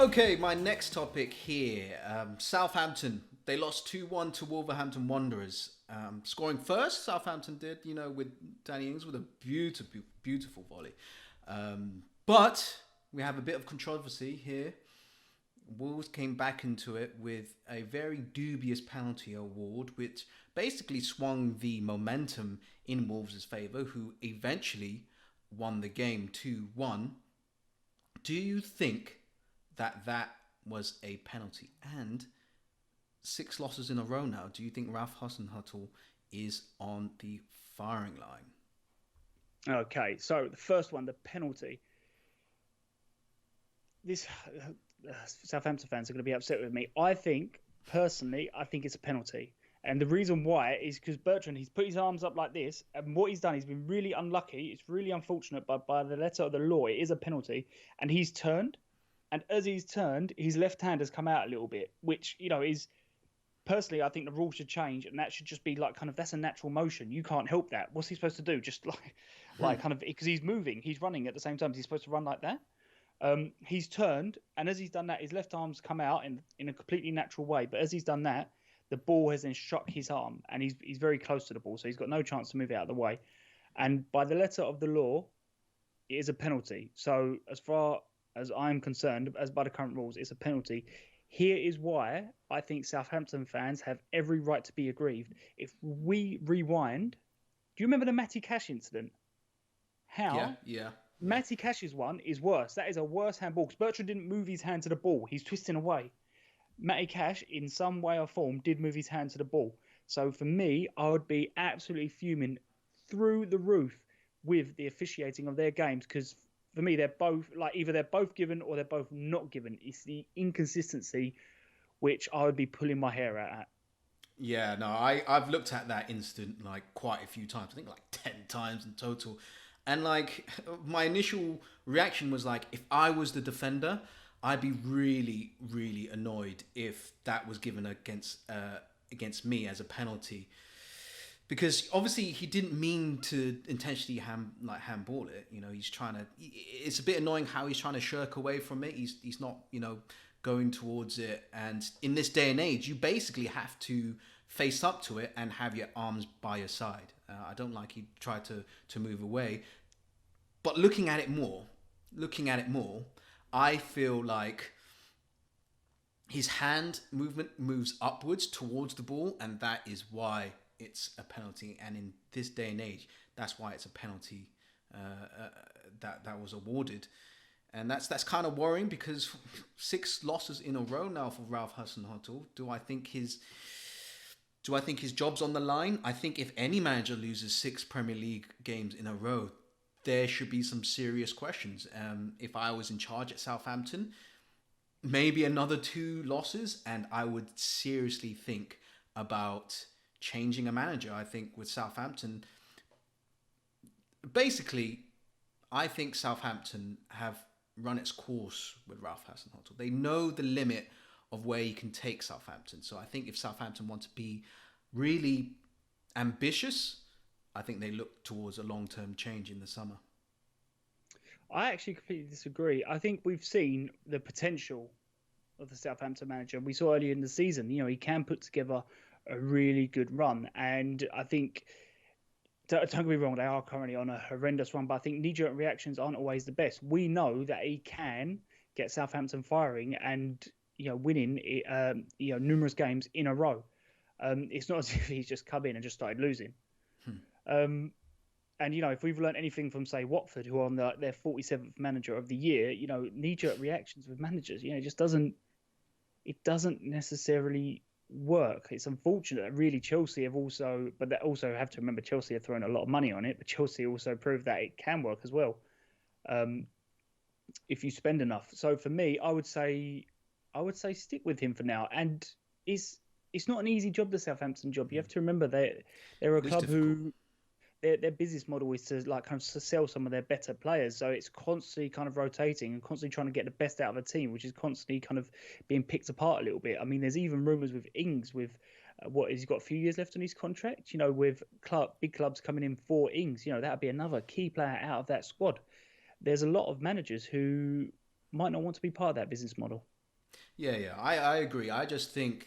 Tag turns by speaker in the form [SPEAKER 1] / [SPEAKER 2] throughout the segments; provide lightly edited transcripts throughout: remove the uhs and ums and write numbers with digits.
[SPEAKER 1] Okay, my next topic here. Southampton. They lost 2-1 to Wolverhampton Wanderers. Scoring first, Southampton did, with Danny Ings with a beautiful, beautiful volley. But we have a bit of controversy here. Wolves came back into it with a very dubious penalty award, which basically swung the momentum in Wolves' favour, who eventually won the game 2-1. Do you think that was a penalty? And 6 losses in a row now. Do you think Ralph Hasenhuttl is on the firing line?
[SPEAKER 2] Okay, so the first one, the penalty. This Southampton fans are going to be upset with me. Personally, I think it's a penalty. And the reason why is because Bertrand, he's put his arms up like this, and what he's done, he's been really unlucky. It's really unfortunate, but by the letter of the law, it is a penalty. And he's turned, and as he's turned, his left hand has come out a little bit, which, is... Personally, I think the rule should change, and that should just be like that's a natural motion. You can't help that. What's he supposed to do? Just because he's moving, he's running at the same time. He's supposed to run like that. He's turned, and as he's done that, his left arm's come out in a completely natural way. But as he's done that, the ball has then struck his arm, and he's very close to the ball, so he's got no chance to move it out of the way. And by the letter of the law, it is a penalty. So as far as I'm concerned, as by the current rules, it's a penalty. Here is why I think Southampton fans have every right to be aggrieved. If we rewind, do you remember the Matty Cash incident?
[SPEAKER 1] Yeah.
[SPEAKER 2] Matty Cash's one is worse. That is a worse handball because Bertrand didn't move his hand to the ball. He's twisting away. Matty Cash, in some way or form, did move his hand to the ball. So for me, I would be absolutely fuming through the roof with the officiating of their games because for me, they're both either they're both given or they're both not given. It's the inconsistency which I would be pulling my hair out at.
[SPEAKER 1] Yeah, no, I've looked at that incident quite a few times. I think 10 times in total. And my initial reaction was if I was the defender, I'd be really, really annoyed if that was given against me as a penalty. Because obviously he didn't mean to intentionally handball it. He's trying to. It's a bit annoying how he's trying to shirk away from it. He's not going towards it. And in this day and age, you basically have to face up to it and have your arms by your side. I don't like he tried to move away. But looking at it more, I feel like his hand movement moves upwards towards the ball, and that is why it's a penalty. And in this day and age, that's why it's a penalty that was awarded. And that's kind of worrying because 6 losses in a row now for Ralph Hasenhuttl. Do I think his job's on the line? I think if any manager loses 6 Premier League games in a row, there should be some serious questions. If I was in charge at Southampton, maybe another 2 losses, and I would seriously think about changing a manager. I think with Southampton, basically, I think Southampton have run its course with Ralph Hasenhuttl. They know the limit of where you can take Southampton. So I think if Southampton want to be really ambitious, I think they look towards a long-term change in the summer.
[SPEAKER 2] I actually completely disagree. I think we've seen the potential of the Southampton manager. We saw earlier in the season, he can put together a really good run. And I think, don't get me wrong, they are currently on a horrendous run, but I think knee-jerk reactions aren't always the best. We know that he can get Southampton firing and, winning, numerous games in a row. It's not as if he's just come in and just started losing. And, if we've learned anything from, say, Watford, who are on their 47th manager of the year, knee-jerk reactions with managers, it doesn't necessarily work. It's unfortunate that really Chelsea have also, but they also have to remember Chelsea have thrown a lot of money on it, but Chelsea also proved that it can work as well if you spend enough. So for me, I would say stick with him for now. And it's not an easy job, the Southampton job. You have to remember they're a club who their business model is to sell some of their better players. So it's constantly kind of rotating and constantly trying to get the best out of a team, which is constantly kind of being picked apart a little bit. I mean, there's even rumours with Ings with he's got a few years left on his contract, with big clubs coming in for Ings. That'd be another key player out of that squad. There's a lot of managers who might not want to be part of that business model.
[SPEAKER 1] Yeah. I agree. I think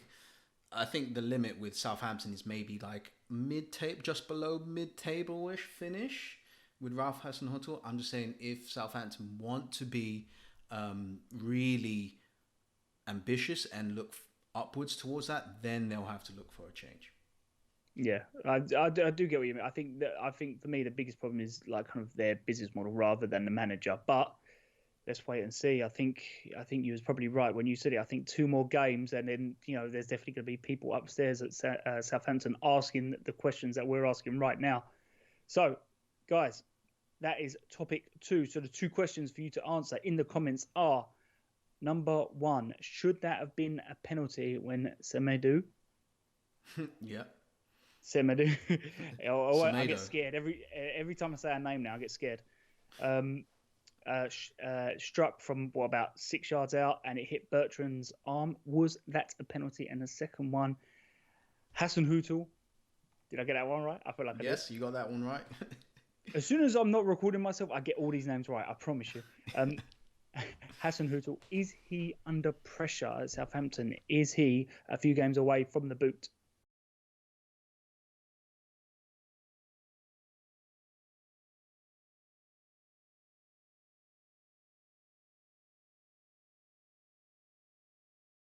[SPEAKER 1] the limit with Southampton is maybe like mid-table, just below mid-table-ish finish with Ralph Hasenhuttl. I'm just saying if Southampton want to be really ambitious and look upwards towards that, then they'll have to look for a change.
[SPEAKER 2] Yeah, I do get what you mean. I think for me the biggest problem is like kind of their business model rather than the manager. But let's wait and see. I think you was probably right when you said it. I think 2 more games, and then there's definitely going to be people upstairs at Southampton asking the questions that we're asking right now. So, guys, that is topic 2. So the 2 questions for you to answer in the comments are: number 1, should that have been a penalty when Semedo?
[SPEAKER 1] Yeah.
[SPEAKER 2] Semedo. I get
[SPEAKER 1] Semedo.
[SPEAKER 2] scared every time I say a name now. I get scared. Struck from about 6 yards out, and it hit Bertrand's arm. Was that a penalty? And the second one, Hasenhuttl. Did I get that one right? I feel like I did.
[SPEAKER 1] Yes, you got that one right.
[SPEAKER 2] As soon as I'm not recording myself, I get all these names right. I promise you. Hasenhuttl, is he under pressure at Southampton? Is he a few games away from the boot?